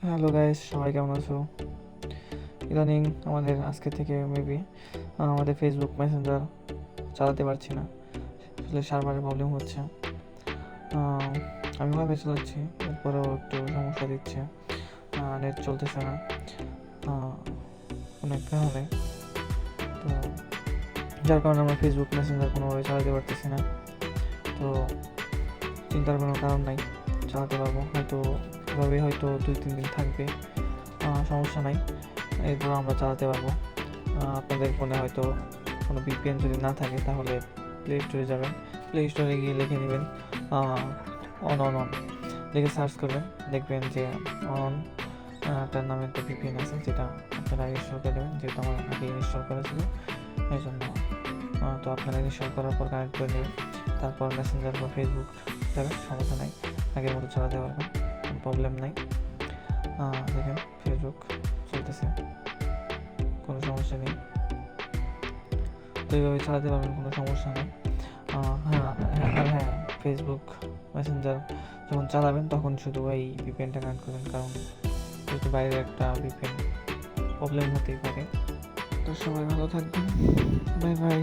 Hello guys, সবাই কেমন আছো? ইদানিং আজকে থেকে মেবি আমাদের ফেসবুক মেসেঞ্জার চালাতে পারছি না। আসলে সার্ভারের প্রবলেম হচ্ছে। আহ, আমি ভাবে চালাচ্ছি, এরপরেও একটু সমস্যা দিচ্ছে। নেট চলতেছে না অনেক কারণে। তো যার কারণে আমরা ফেসবুক মেসেঞ্জার কোনোভাবে চালাতে পারতেছি না। তো চিন্তার কোনো কারণ নাই, চালাতে পারবো। এভাবে হয়তো 2-3 দিন থাকবে, সমস্যা নাই। এরপর আমরা চালাতে পারবো। আপনাদের ফোনে হয়তো কোনো ভিপিএন যদি না থাকে তাহলে প্লে স্টোরে যাবেন, প্লে স্টোরে গিয়ে লিখে নেবেন অন অন অন লিখে সার্চ করবেন, দেখবেন যে অন তার নামে একটা ভিপিএন আছে, যেটা আপনারা ইনস্টল করে দেবেন। যেহেতু আমার আগে ইনস্টল করা ছিল এই জন্য। তো আপনারা ইনস্টল করার পর কানেক্ট করে নেবেন, তারপর মেসেঞ্জার বা ফেসবুক যাবেন, সমস্যা নাই, আগের মতো চালাতে পারবেন, কোনো প্রবলেম নাই। দেখেন ফেসবুক চলতেছে, কোনো সমস্যা নেই। তো এইভাবে চালাতে পারবেন, কোনো সমস্যা নেই। হ্যাঁ, ফেসবুক মেসেঞ্জার যখন চালাবেন তখন শুধু এই ভিপিএনটা কানেক্ট করবেন, কারণ যেহেতু বাইরে একটা ভিপিএন প্রবলেম হতেই পারে। তো সবাই ভালো থাকবেন, বাই বাই।